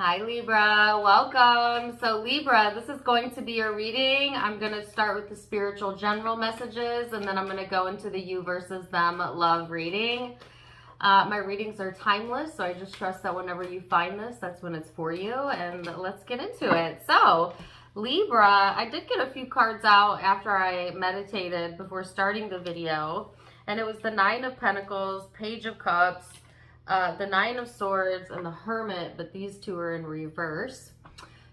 Hi Libra, welcome. So Libra, this is going to be your reading. I'm going to start with the spiritual general messages and then I'm going to go into the you versus them love reading. My readings are timeless, so I just trust that whenever you find this, that's when it's for you. And let's get into it. So Libra, I did get a few cards out after I meditated before starting the video. And it was the Nine of Pentacles, Page of Cups, the Nine of Swords, and the Hermit, but these two are in reverse.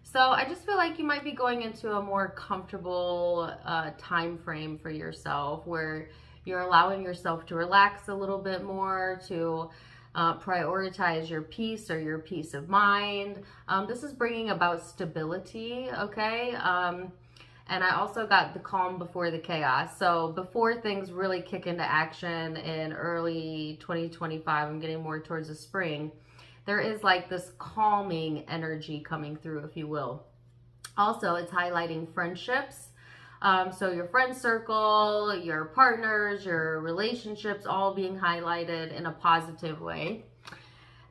So I just feel like you might be going into a more comfortable time frame for yourself where you're allowing yourself to relax a little bit more, to prioritize your peace or your peace of mind. This is bringing about stability, okay? And I also got the calm before the chaos. So before things really kick into action in early 2025, I'm getting more towards the spring, there is like this calming energy coming through, if you will. Also, it's highlighting friendships. So your friend circle, your partners, your relationships, all being highlighted in a positive way.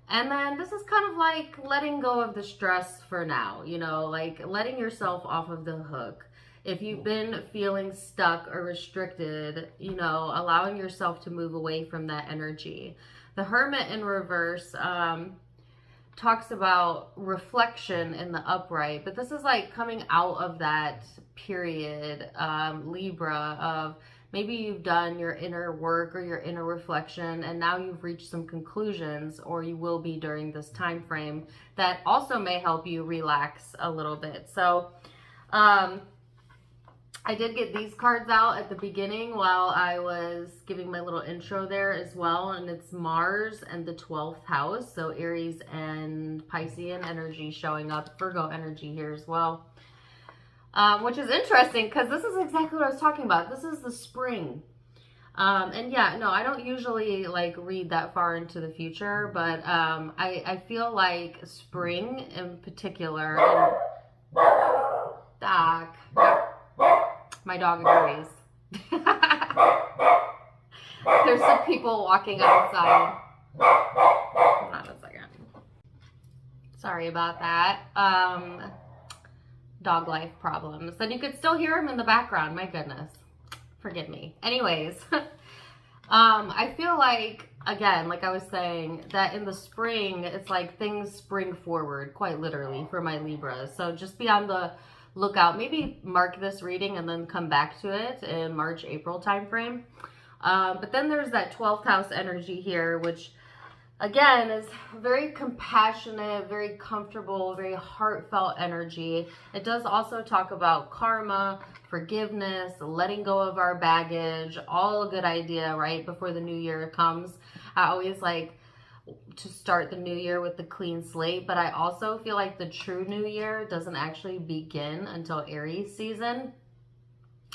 And then this is kind of like letting go of the stress for now, you know, like letting yourself off of the hook. If you've been feeling stuck or restricted, you know, allowing yourself to move away from that energy. The Hermit in reverse talks about reflection in the upright, but this is like coming out of that period, Libra, of maybe you've done your inner work or your inner reflection and now you've reached some conclusions, or you will be during this time frame, that also may help you relax a little bit. So I did get these cards out at the beginning while I was giving my little intro there as well, and it's Mars and the 12th house, so Aries and Piscean energy showing up, Virgo energy here as well, which is interesting because this is exactly what I was talking about. This is the spring. And yeah, no, I don't usually like read that far into the future, but I feel like spring in particular, and Doc. My dog agrees. There's some people walking outside. Hold on a second. Sorry about that. Dog life problems. And you could still hear them in the background. My goodness. Forgive me. Anyways. I feel like, again, like I was saying, that in the spring, it's like things spring forward, quite literally, for my Libras. So just be on the lookout. Maybe mark this reading and then come back to it in March, April timeframe. But then there's that 12th house energy here, which again is very compassionate, very comfortable, very heartfelt energy. It does also talk about karma, forgiveness, letting go of our baggage, all a good idea right before the new year comes. I always like to start the new year with the clean slate, but I also feel like the true new year doesn't actually begin until Aries season.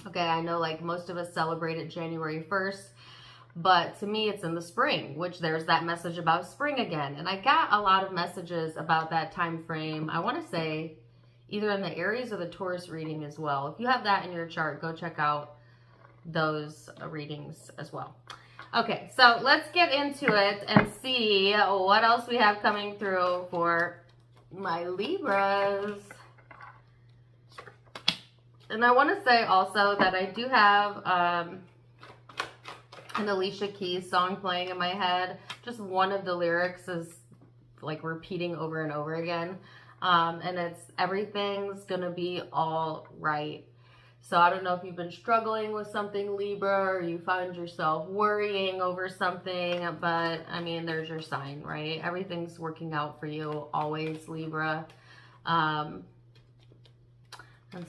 Okay, I know like most of us celebrate it January 1st, but to me it's in the spring, which there's that message about spring again. And I got a lot of messages about that time frame. I want to say either in the Aries or the Taurus reading as well. If you have that in your chart, go check out those readings as well. Okay, so let's get into it and see what else we have coming through for my Libras. And I want to say also that I do have an Alicia Keys song playing in my head. Just one of the lyrics is like repeating over and over again. And it's everything's gonna be all right. So I don't know if you've been struggling with something, Libra, or you found yourself worrying over something, but I mean, there's your sign, right? Everything's working out for you always, Libra. And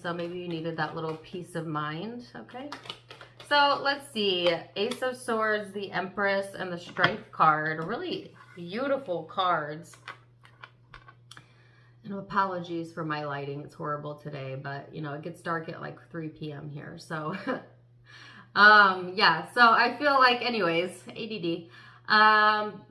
so maybe you needed that little peace of mind, okay? So let's see, Ace of Swords, the Empress, and the Strength card, really beautiful cards. And apologies for my lighting, it's horrible today, but you know, it gets dark at like 3 p.m. here, so yeah, so I feel like, anyways, ADD,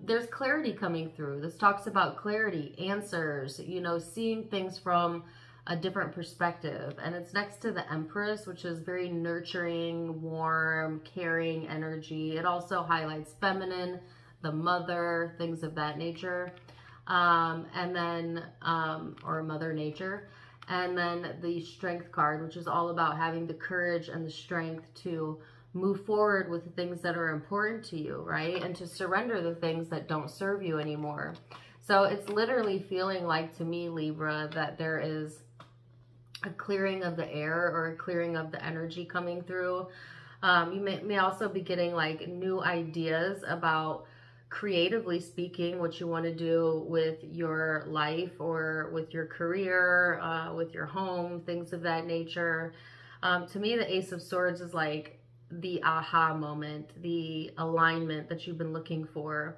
there's clarity coming through. This talks about clarity, answers, you know, seeing things from a different perspective. And it's next to the Empress, which is very nurturing, warm, caring energy. It also highlights feminine, the mother, things of that nature. and then, or Mother Nature. And then the Strength card, which is all about having the courage and the strength to move forward with the things that are important to you, right? And to surrender the things that don't serve you anymore. So it's literally feeling like, to me, Libra, that there is a clearing of the air or a clearing of the energy coming through. You may also be getting like new ideas about, creatively speaking, what you want to do with your life or with your career, with your home, things of that nature. To me, the Ace of Swords is like the aha moment, the alignment that you've been looking for.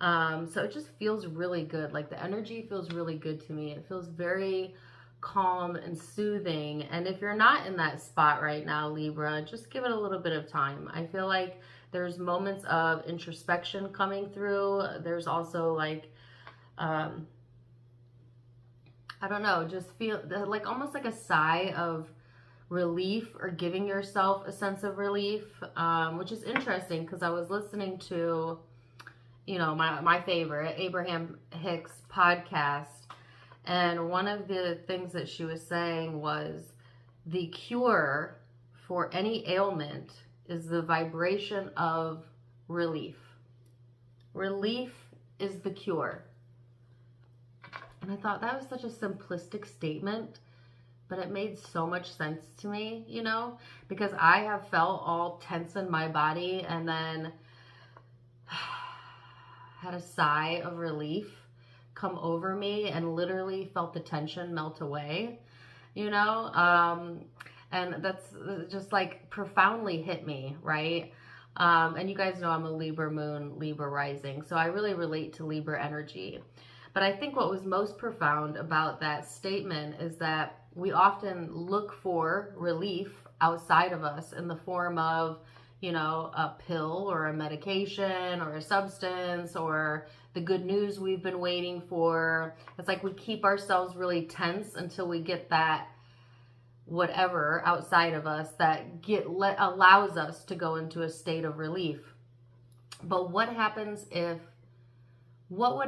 So it just feels really good. Like the energy feels really good to me. It feels very calm and soothing. And if you're not in that spot right now, Libra, just give it a little bit of time. I feel like there's moments of introspection coming through. There's also like, I don't know, just feel like almost like a sigh of relief, or giving yourself a sense of relief, which is interesting because I was listening to, you know, my favorite, Abraham Hicks podcast. And one of the things that she was saying was the cure for any ailment is the vibration of relief. Relief is the cure. And I thought that was such a simplistic statement, but it made so much sense to me, you know, because I have felt all tense in my body and then had a sigh of relief come over me and literally felt the tension melt away, you know, and that's just like profoundly hit me, right? And you guys know I'm a Libra moon, Libra rising, so I really relate to Libra energy. But I think what was most profound about that statement is that we often look for relief outside of us in the form of, you know, a pill or a medication or a substance or the good news we've been waiting for. It's like we keep ourselves really tense until we get that whatever outside of us that allows us to go into a state of relief. But what would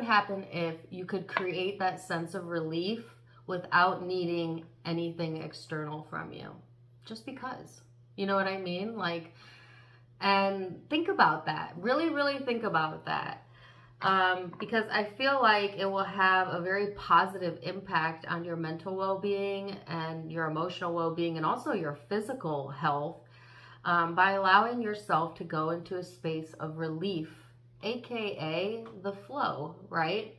happen if you could create that sense of relief without needing anything external from you? Just because. You know what I mean? Like, and think about that. Really, really think about that. Because I feel like it will have a very positive impact on your mental well-being and your emotional well-being and also your physical health, by allowing yourself to go into a space of relief, aka the flow, right?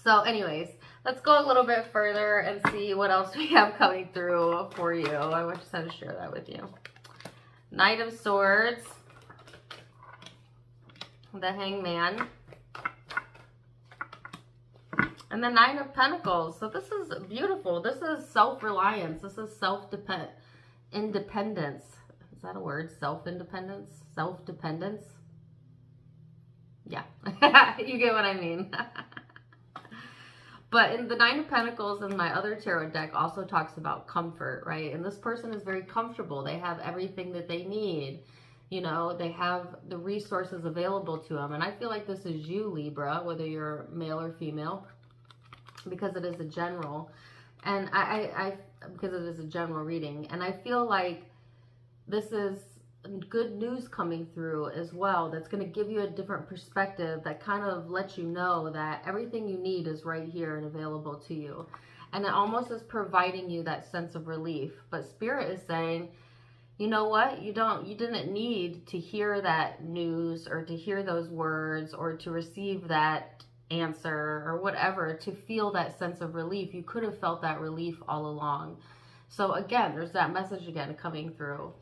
So anyways, let's go a little bit further and see what else we have coming through for you. I just had to share that with you. Knight of Swords, the Hangman, and the Nine of Pentacles. So this is beautiful. This is self-reliance. This is independence. Is that a word? Self-independence? Self-dependence? Yeah. You get what I mean. But in the Nine of Pentacles in my other tarot deck also talks about comfort, right? And this person is very comfortable. They have everything that they need. You know, they have the resources available to them. And I feel like this is you, Libra, whether you're male or female, because it is a general. And because it is a general reading. And I feel like this is good news coming through as well, that's going to give you a different perspective, that kind of lets you know that everything you need is right here and available to you. And it almost is providing you that sense of relief. But Spirit is saying, you know what, you didn't need to hear that news or to hear those words or to receive that answer or whatever to feel that sense of relief. You could have felt that relief all along. So again, there's that message again coming through.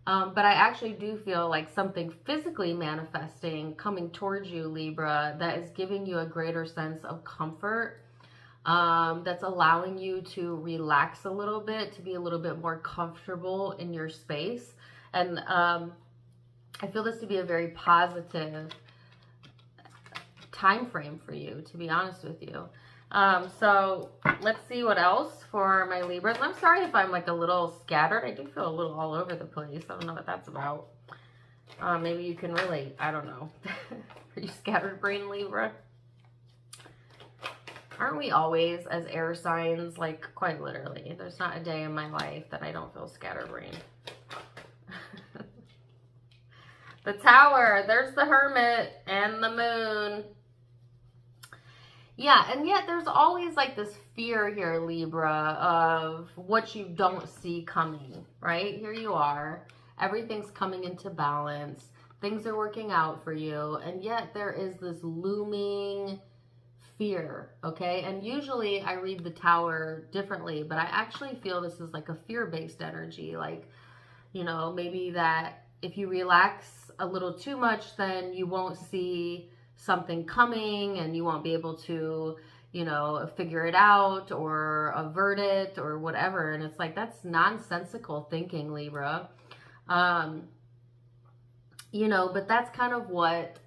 But I actually do feel like something physically manifesting coming towards you, Libra, that is giving you a greater sense of comfort, that's allowing you to relax a little bit, to be a little bit more comfortable in your space. And I feel this to be a very positive time frame for you, to be honest with you. So let's see what else for my Libras. I'm sorry if I'm like a little scattered. I do feel a little all over the place. I don't know what that's about. Maybe you can relate. I don't know. Are you scatterbrained, Libra? Aren't we always, as air signs, like quite literally? There's not a day in my life that I don't feel scatterbrained. The Tower, there's the Hermit and the Moon. Yeah, and yet there's always like this fear here, Libra, of what you don't see coming, right? Here you are. Everything's coming into balance. Things are working out for you. And yet there is this looming fear, okay? And usually I read the Tower differently, but I actually feel this is like a fear-based energy. Like, you know, maybe that if you relax a little too much, then you won't see something coming and you won't be able to, you know, figure it out or avert it or whatever. And it's like, that's nonsensical thinking, Libra. You know, but that's kind of what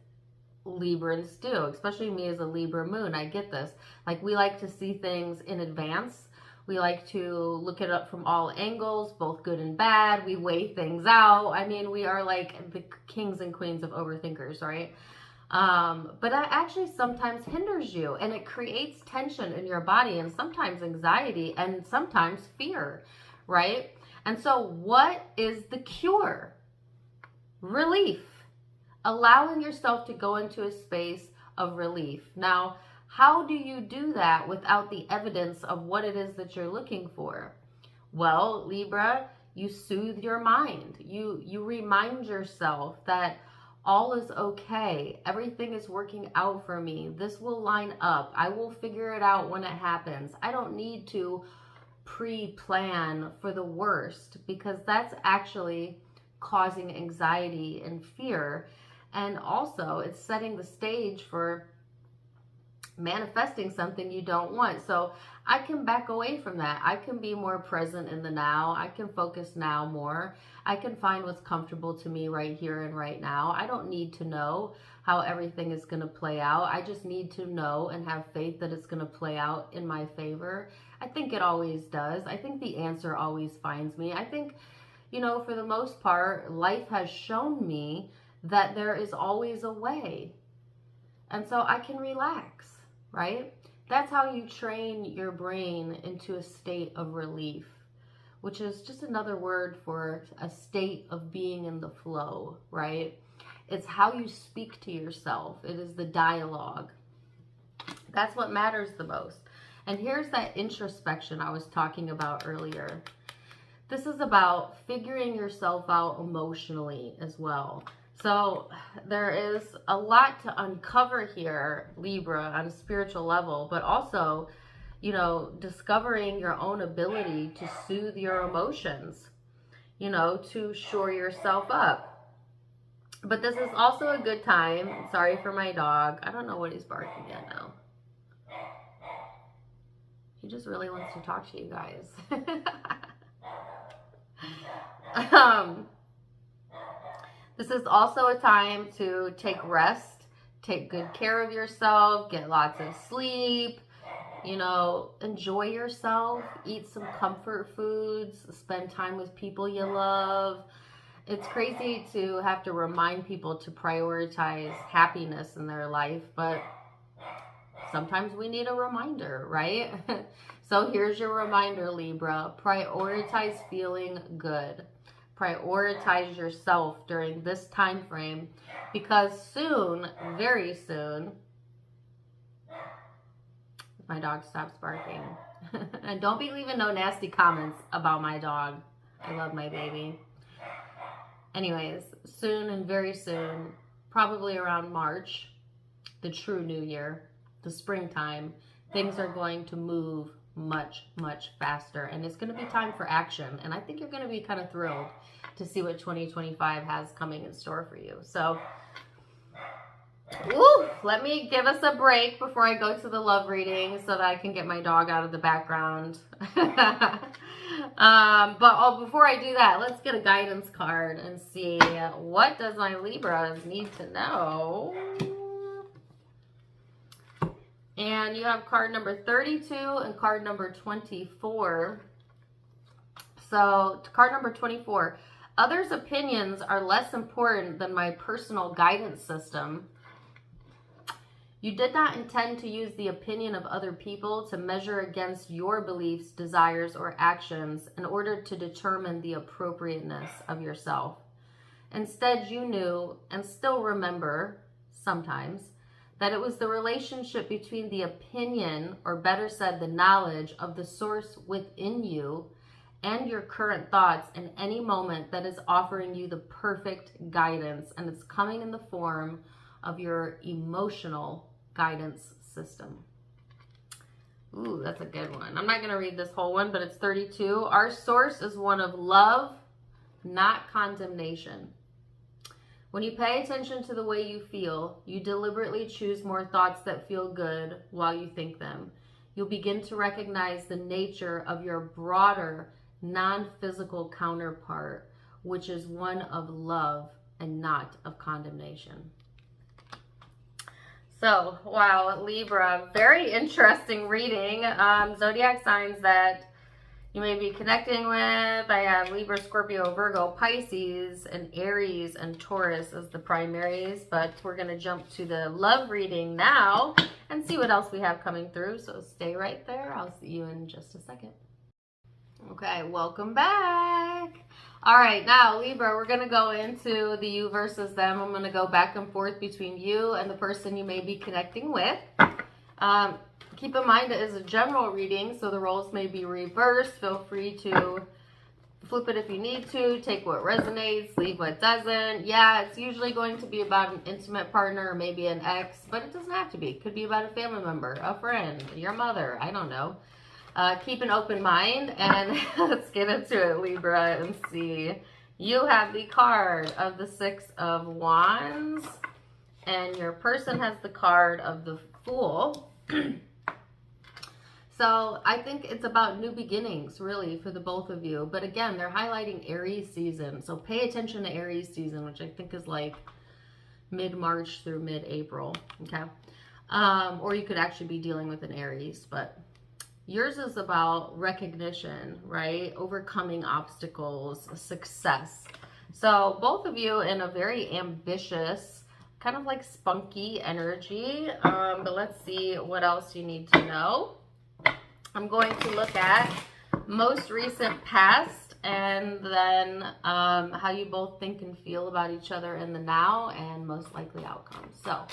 Librans do, especially me as a Libra moon. I get this. Like, we like to see things in advance. We like to look it up from all angles, both good and bad. We weigh things out. I mean, we are like the kings and queens of overthinkers, right? But that actually sometimes hinders you, and it creates tension in your body, and sometimes anxiety, and sometimes fear, right? And so what is the cure? Relief. Allowing yourself to go into a space of relief. Now, how do you do that without the evidence of what it is that you're looking for? Well, Libra, you soothe your mind. You remind yourself that all is okay. Everything is working out for me. This will line up. I will figure it out when it happens. I don't need to pre-plan for the worst, because that's actually causing anxiety and fear. And also, it's setting the stage for manifesting something you don't want. So I can back away from that. I can be more present in the now. I can focus now more. I can find what's comfortable to me right here and right now. I don't need to know how everything is going to play out. I just need to know and have faith that it's going to play out in my favor. I think it always does. I think the answer always finds me. I think, you know, for the most part, life has shown me that there is always a way. And so I can relax, right? That's how you train your brain into a state of relief, which is just another word for a state of being in the flow, right? It's how you speak to yourself. It is the dialogue. That's what matters the most. And here's that introspection I was talking about earlier. This is about figuring yourself out emotionally as well. So there is a lot to uncover here, Libra, on a spiritual level, but also, you know, discovering your own ability to soothe your emotions, you know, to shore yourself up. But this is also a good time. Sorry for my dog. I don't know what he's barking at now. He just really wants to talk to you guys. This is also a time to take rest, take good care of yourself, get lots of sleep, you know, enjoy yourself, eat some comfort foods, spend time with people you love. It's crazy to have to remind people to prioritize happiness in their life, but sometimes we need a reminder, right? So here's your reminder, Libra. Prioritize feeling good. Prioritize yourself during this time frame, because soon, very soon, my dog stops barking. And don't be leaving no nasty comments about my dog. I love my baby. Anyways, soon and very soon, probably around March, the true new year, the springtime, things are going to move much, much faster. And it's going to be time for action. And I think you're going to be kind of thrilled to see what 2025 has coming in store for you. So, let me give us a break before I go to the love reading so that I can get my dog out of the background. But before I do that, let's get a guidance card and see what does my Libras need to know. And you have card number 32 and card number 24. So card number 24, Others' opinions are less important than my personal guidance system. You did not intend to use the opinion of other people to measure against your beliefs, desires, or actions in order to determine the appropriateness of yourself. Instead, you knew, and still remember sometimes, that it was the relationship between the opinion, or better said, the knowledge of the source within you and your current thoughts in any moment that is offering you the perfect guidance, and it's coming in the form of your emotional guidance system. Ooh, that's a good one. I'm not going to read this whole one, but it's 32. Our source is one of love, not condemnation. When you pay attention to the way you feel, you deliberately choose more thoughts that feel good while you think them. You'll begin to recognize the nature of your broader, non-physical counterpart, which is one of love and not of condemnation. So, wow, Libra, very interesting reading. Zodiac signs that you may be connecting with. I have Libra, Scorpio, Virgo, Pisces, and Aries and Taurus as the primaries. But we're going to jump to the love reading now and see what else we have coming through. So stay right there. I'll see you in just a second. Okay, welcome back. All right, now Libra, we're going to go into the you versus them. I'm going to go back and forth between you and the person you may be connecting with. Keep in mind it is a general reading, so the roles may be reversed. Feel free to flip it if you need to. Take what resonates, leave what doesn't. Yeah, it's usually going to be about an intimate partner or maybe an ex, but it doesn't have to be. It could be about a family member, a friend, your mother, I don't know. Keep an open mind, and let's get into it, Libra, and see. You have the card of the Six of Wands, and your person has the card of the Fool. So I think it's about new beginnings, really, for the both of you. But again, they're highlighting Aries season. So pay attention to Aries season, which I think is like mid-March through mid-April, okay? Or you could actually be dealing with an Aries, but yours is about recognition, right? Overcoming obstacles, success. So both of you in a very ambitious, kind of like spunky energy. But let's see what else you need to know. I'm going to look at most recent past, and then how you both think and feel about each other in the now, and most likely outcomes. So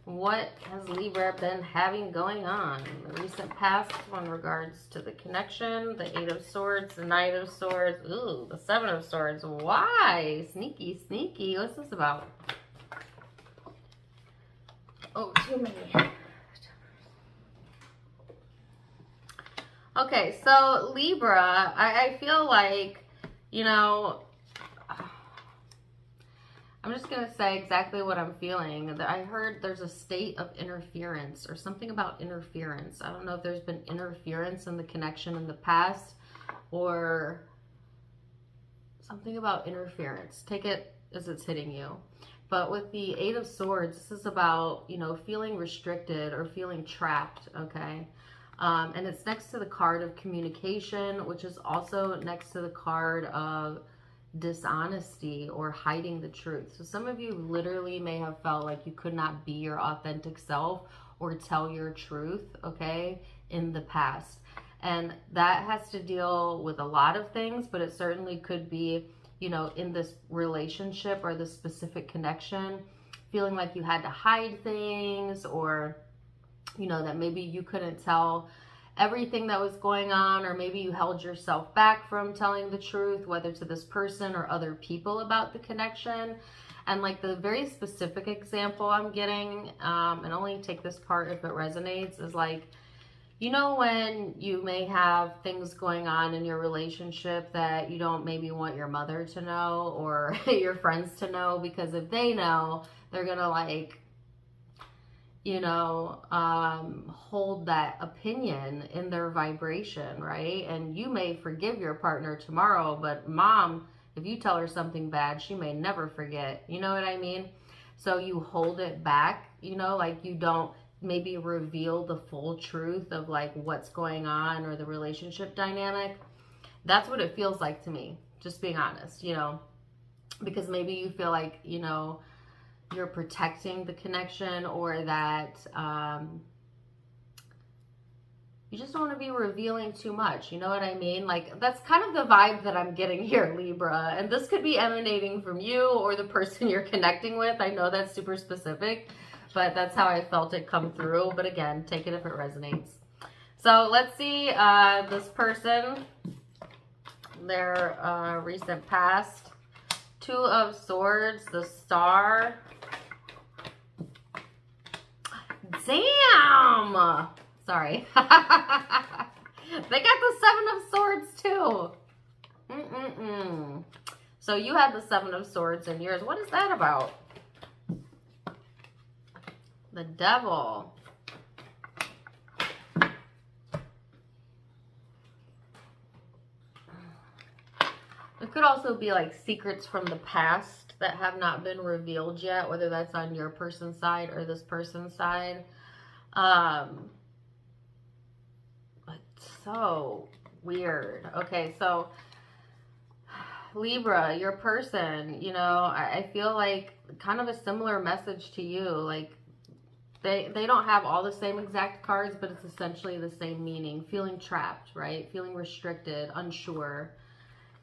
what has Libra been having going on in the recent past in regards to the connection? The Eight of Swords, the Knight of Swords, ooh, the Seven of Swords. Why? Sneaky, sneaky. What's this about? Oh, too many. Okay, so Libra, I feel like, you know, I'm just going to say exactly what I'm feeling. I heard there's a state of interference or something about interference. I don't know if there's been interference in the connection in the past or something about interference. Take it as it's hitting you. But with the Eight of Swords, this is about, you know, feeling restricted or feeling trapped, okay? And it's next to the card of communication, which is also next to the card of dishonesty or hiding the truth. So some of you literally may have felt like you could not be your authentic self or tell your truth, okay, in the past. And that has to deal with a lot of things, but it certainly could be, you know, in this relationship or this specific connection, feeling like you had to hide things, or you know, that maybe you couldn't tell everything that was going on, or maybe you held yourself back from telling the truth, whether to this person or other people about the connection. And like the very specific example I'm getting, and only take this part if it resonates, is like, you know, when you may have things going on in your relationship that you don't maybe want your mother to know or your friends to know, because if they know, they're gonna like, you know, hold that opinion in their vibration, right? And you may forgive your partner tomorrow, but mom, if you tell her something bad, she may never forget. You know what I mean? So you hold it back, you know, like you don't maybe reveal the full truth of like what's going on or the relationship dynamic. That's what it feels like to me. Just being honest, you know, because maybe you feel like, you know, you're protecting the connection, or that you just don't want to be revealing too much. You know what I mean? Like, that's kind of the vibe that I'm getting here, Libra. And this could be emanating from you or the person you're connecting with. I know that's super specific, but that's how I felt it come through. But again, take it if it resonates. So let's see this person, their recent past. Two of Swords, the Star. Damn! Sorry. They got the Seven of Swords too. So you had the Seven of Swords in yours. What is that about? The Devil. It could also be like secrets from the past that have not been revealed yet, whether that's on your person's side or this person's side. But so weird. Okay, so Libra, your person, you know, I feel like kind of a similar message to you. Like, they don't have all the same exact cards, but it's essentially the same meaning. Feeling trapped, right? Feeling restricted, unsure,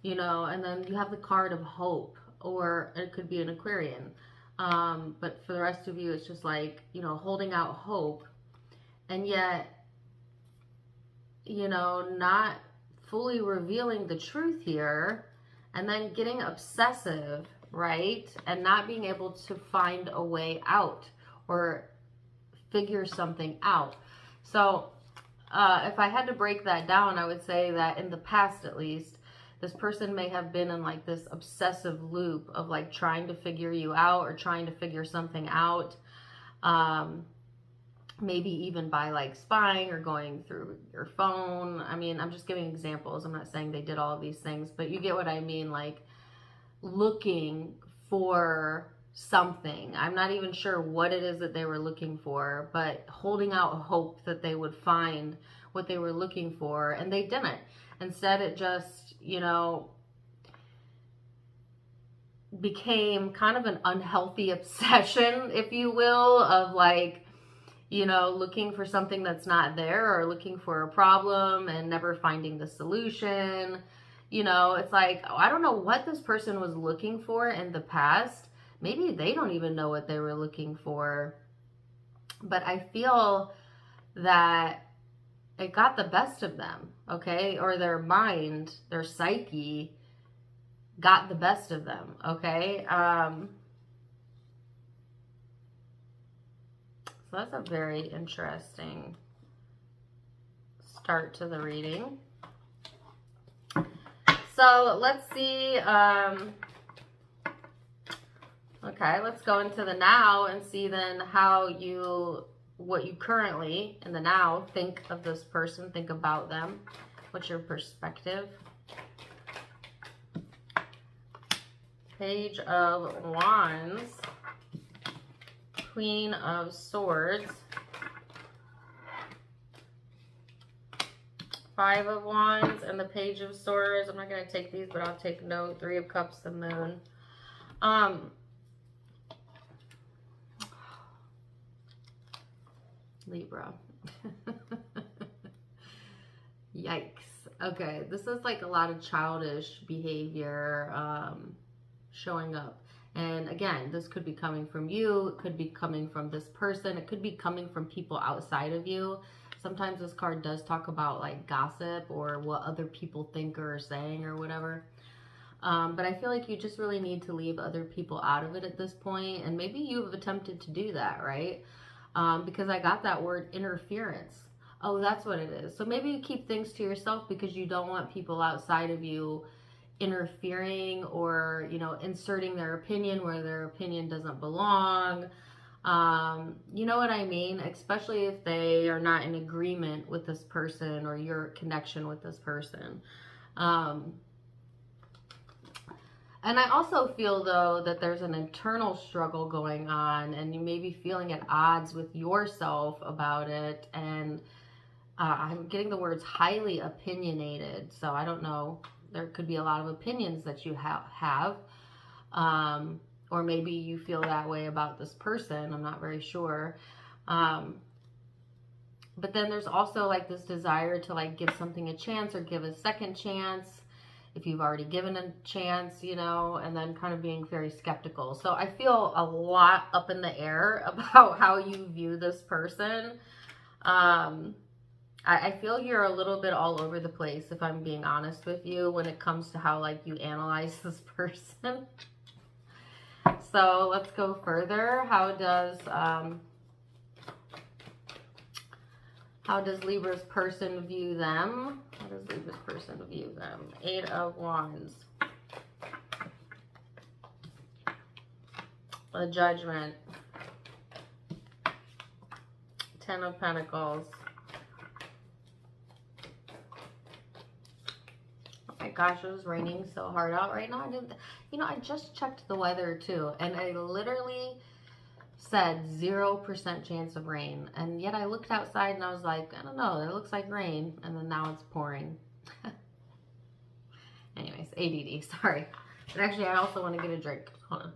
you know. And then you have the card of hope, or it could be an Aquarian. But for the rest of you, it's just like, you know, holding out hope, and yet, you know, not fully revealing the truth here, and then getting obsessive, right? And not being able to find a way out or figure something out. So if I had to break that down, I would say that in the past, at least, this person may have been in like this obsessive loop of like trying to figure you out or trying to figure something out. Maybe even by like spying or going through your phone. I mean, I'm just giving examples. I'm not saying they did all of these things, but you get what I mean. Like, looking for something. I'm not even sure what it is that they were looking for, but holding out hope that they would find what they were looking for, and they didn't. Instead, it just, you know, became kind of an unhealthy obsession, if you will, of like, you know, looking for something that's not there, or looking for a problem and never finding the solution. You know, it's like, oh, I don't know what this person was looking for in the past. Maybe they don't even know what they were looking for. But I feel that it got the best of them, okay? Or their mind, their psyche got the best of them, okay? So that's a very interesting start to the reading. So let's see. Okay, let's go into the now and see then what you currently in the now think of this person, think about them. What's your perspective? Page of Wands. Queen of Swords, Five of Wands, and the Page of Swords. I'm not going to take these, but I'll take note. Three of Cups, the Moon. Libra. Yikes. Okay, this is like a lot of childish behavior showing up. And again, this could be coming from you. It could be coming from this person. It could be coming from people outside of you. Sometimes this card does talk about like gossip or what other people think or are saying or whatever. But I feel like you just really need to leave other people out of it at this point. And maybe you've attempted to do that, right? Because I got that word interference. Oh, that's what it is. So maybe you keep things to yourself because you don't want people outside of you interfering or, you know, inserting their opinion where their opinion doesn't belong. You know what I mean? Especially if they are not in agreement with this person or your connection with this person. And I also feel, though, that there's an internal struggle going on, and you may be feeling at odds with yourself about it. And I'm getting the words highly opinionated. So I don't know There could be a lot of opinions that you have. Or maybe you feel that way about this person. I'm not very sure. But then there's also like this desire to like give something a chance or give a second chance if you've already given a chance, you know, and then kind of being very skeptical. So I feel a lot up in the air about how you view this person. I feel you're a little bit all over the place, if I'm being honest with you, when it comes to how like you analyze this person. So let's go further. How does Libra's person view them? How does Libra's person view them? 8 of Wands. The Judgment. 10 of Pentacles. Oh my gosh, it was raining so hard out right now. I just checked the weather too, and I literally said 0% chance of rain, and yet I looked outside and I was like, I don't know, it looks like rain, and then now it's pouring. Anyways, ADD, sorry. But actually, I also want to get a drink. Hold on.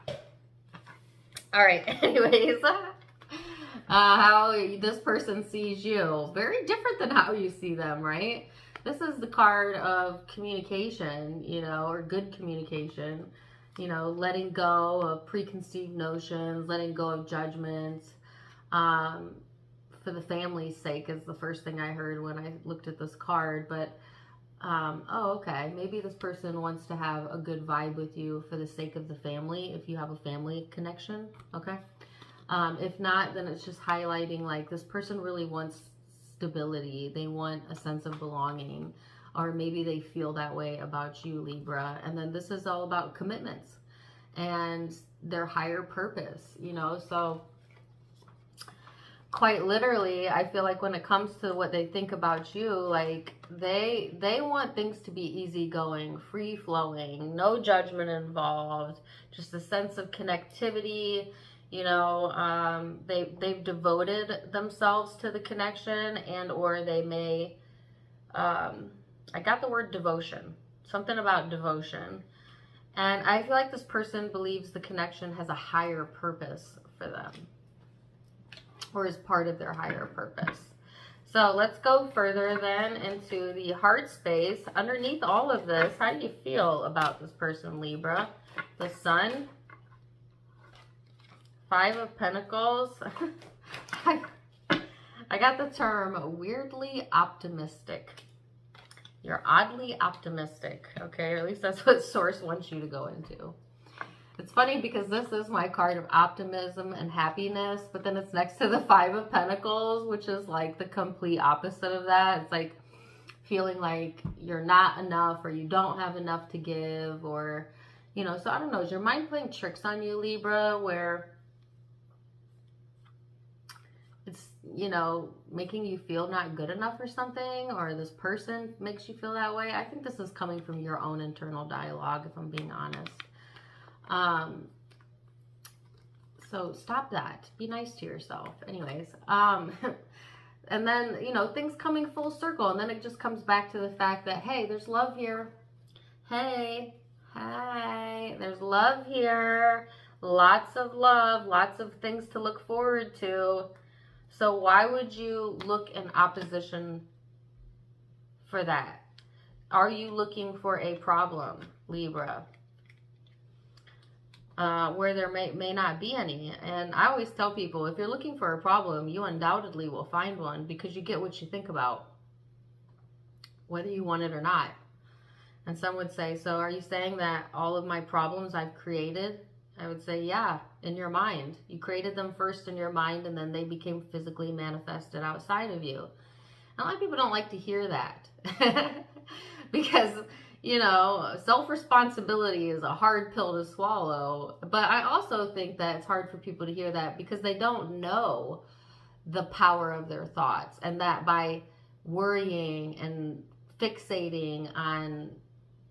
Okay. All right, anyways, how this person sees you, very different than how you see them, right? This is the card of communication, you know, or good communication. You know, letting go of preconceived notions, letting go of judgments, for the family's sake is the first thing I heard when I looked at this card. But, oh, okay, maybe this person wants to have a good vibe with you for the sake of the family, if you have a family connection, okay? If not, then it's just highlighting, like, this person really wants stability. They want a sense of belonging. Or maybe they feel that way about you, Libra. And then this is all about commitments and their higher purpose, you know. So quite literally, I feel like when it comes to what they think about you, like they want things to be easygoing, free-flowing, no judgment involved, just a sense of connectivity. You know, they've devoted themselves to the connection, and or they may... I got the word devotion, something about devotion. And I feel like this person believes the connection has a higher purpose for them, or is part of their higher purpose. So let's go further then into the heart space. Underneath all of this, how do you feel about this person, Libra? The Sun, 5 of Pentacles. I got the term weirdly optimistic. You're oddly optimistic, okay? Or at least that's what Source wants you to go into. It's funny because this is my card of optimism and happiness, but then it's next to the 5 of Pentacles, which is like the complete opposite of that. It's like feeling like you're not enough, or you don't have enough to give, or, you know, so I don't know. Is your mind playing tricks on you, Libra, where it's, you know, making you feel not good enough or something, or this person makes you feel that way? I think this is coming from your own internal dialogue, if I'm being honest. So stop that. Be nice to yourself. Anyways, and then, you know, things coming full circle, and then it just comes back to the fact that, hey, there's love here. Hey, there's love here. Lots of love, lots of things to look forward to. So why would you look in opposition for that? Are you looking for a problem, Libra? Where there may not be any. And I always tell people, if you're looking for a problem, you undoubtedly will find one, because you get what you think about, whether you want it or not. And some would say, so are you saying that all of my problems I've created? I would say, yeah, in your mind. You created them first in your mind, and then they became physically manifested outside of you. And a lot of people don't like to hear that because, you know, self-responsibility is a hard pill to swallow. But I also think that it's hard for people to hear that because they don't know the power of their thoughts, and that by worrying and fixating on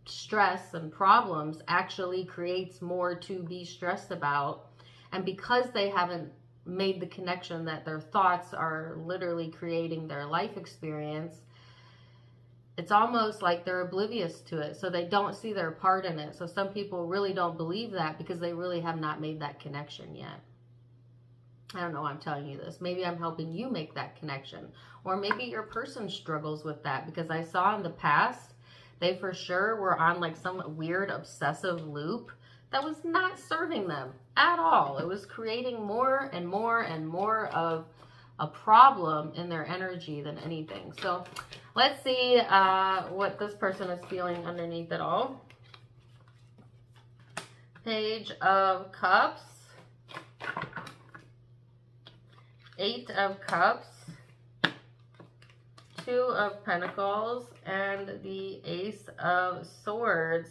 stress and problems actually creates more to be stressed about. And because they haven't made the connection that their thoughts are literally creating their life experience, it's almost like they're oblivious to it. So they don't see their part in it. So some people really don't believe that because they really have not made that connection yet. I don't know why I'm telling you this. Maybe I'm helping you make that connection. Or maybe your person struggles with that, because I saw in the past, they for sure were on like some weird obsessive loop that was not serving them at all. It was creating more and more and more of a problem in their energy than anything. So let's see what this person is feeling underneath it all. Page of Cups. 8 of Cups, 2 of Pentacles, and the Ace of Swords.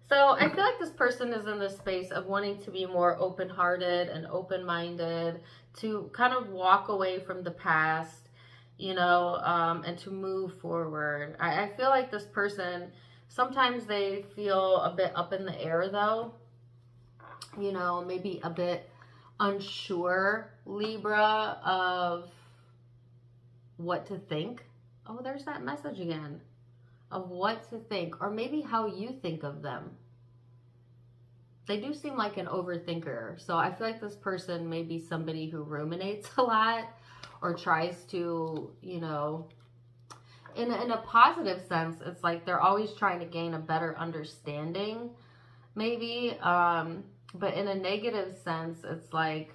So I feel like this person is in this space of wanting to be more open-hearted and open-minded, to kind of walk away from the past, you know, and to move forward. I feel like this person, sometimes they feel a bit up in the air though, you know, maybe a bit unsure, Libra, of what to think. Oh, there's that message again. Of what to think, or maybe how you think of them. They do seem like an overthinker. So I feel like this person may be somebody who ruminates a lot, or tries to, you know, in a positive sense, it's like they're always trying to gain a better understanding, maybe. But in a negative sense, it's like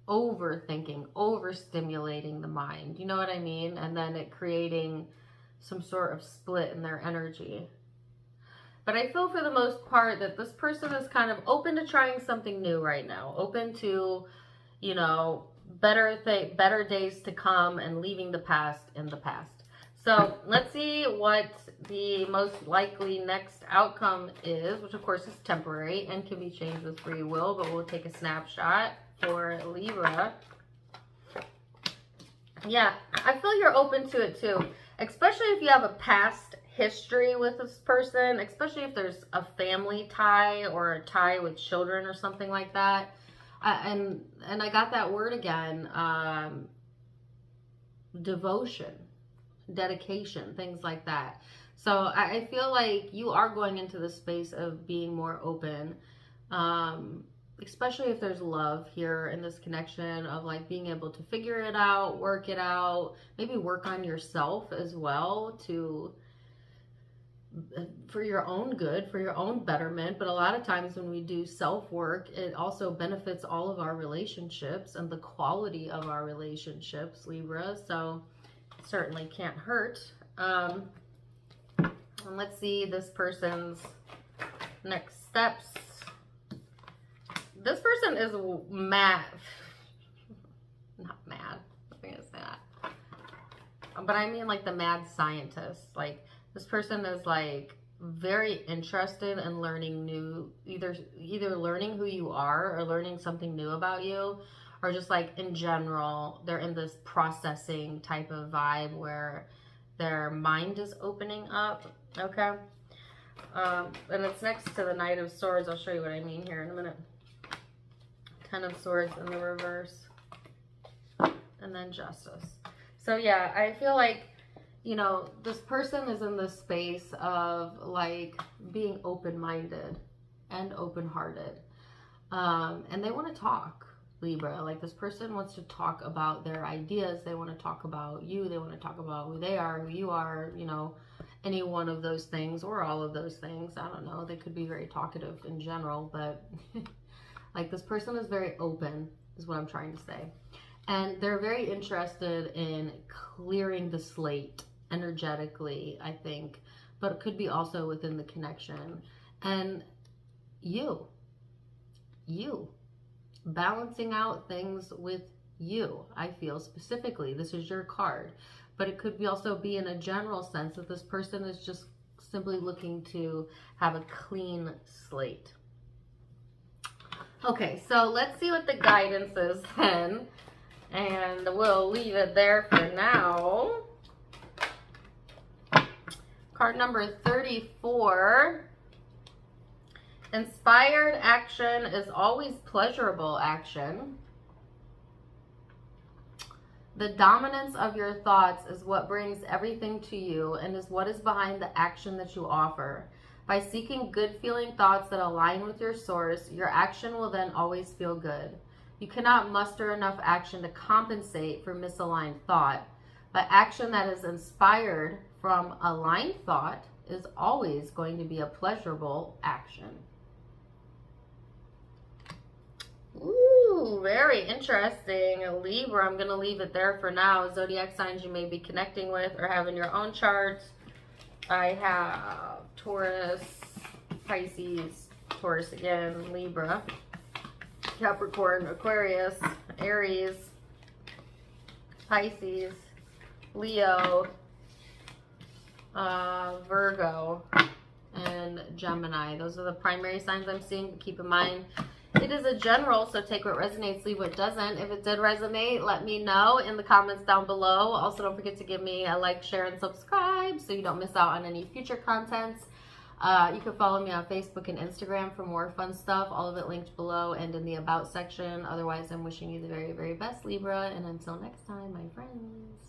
overthinking, overstimulating the mind. You know what I mean? And then it creating some sort of split in their energy. But I feel for the most part that this person is kind of open to trying something new right now. Open to, you know, better days to come, and leaving the past in the past. So let's see what the most likely next outcome is, which of course is temporary and can be changed with free will, but we'll take a snapshot for Libra. Yeah, I feel you're open to it too, especially if you have a past history with this person, especially if there's a family tie or a tie with children or something like that. And I got that word again, devotion, dedication, things like that. So I feel like you are going into the space of being more open, especially if there's love here in this connection, of like being able to figure it out, work it out, maybe work on yourself as well, for your own good, for your own betterment. But a lot of times when we do self-work, it also benefits all of our relationships and the quality of our relationships, Libra. So certainly can't hurt. And let's see this person's next steps. This person is mad. Not mad. I'm going to say that. But I mean like the mad scientist. Like this person is like very interested in learning new, either learning who you are or learning something new about you, or just like in general, they're in this processing type of vibe where their mind is opening up. Okay. And it's next to the Knight of Swords. I'll show you what I mean here in a minute. 10 of Swords in the reverse. And then Justice. So yeah, I feel like, you know, this person is in this space of like being open-minded and open-hearted. And they want to talk, Libra. Like this person wants to talk about their ideas. They want to talk about you. They want to talk about who they are, who you are, you know, any one of those things or all of those things. I don't know. They could be very talkative in general, but like this person is very open is what I'm trying to say. And they're very interested in clearing the slate energetically, I think, but it could be also within the connection. And you balancing out things with you, I feel specifically. This is your card, but it could be also be in a general sense that this person is just simply looking to have a clean slate. Okay, so let's see what the guidance is then, and we'll leave it there for now. Card number 34. Inspired action is always pleasurable action. The dominance of your thoughts is what brings everything to you and is what is behind the action that you offer. By seeking good feeling thoughts that align with your source, your action will then always feel good. You cannot muster enough action to compensate for misaligned thought, but action that is inspired from aligned thought is always going to be a pleasurable action. Ooh, very interesting. Libra, I'm going to leave it there for now. Zodiac signs you may be connecting with or have in your own charts. I have Taurus, Pisces, Taurus again, Libra, Capricorn, Aquarius, Aries, Pisces, Leo, Virgo, and Gemini. Those are the primary signs I'm seeing, but keep in mind it is a general, so take what resonates, leave what doesn't. If it did resonate, let me know in the comments down below. Also, don't forget to give me a like, share, and subscribe so you don't miss out on any future contents. You can follow me on Facebook and Instagram for more fun stuff. All of it linked below and in the About section. Otherwise, I'm wishing you the very, very best, Libra. And until next time, my friends.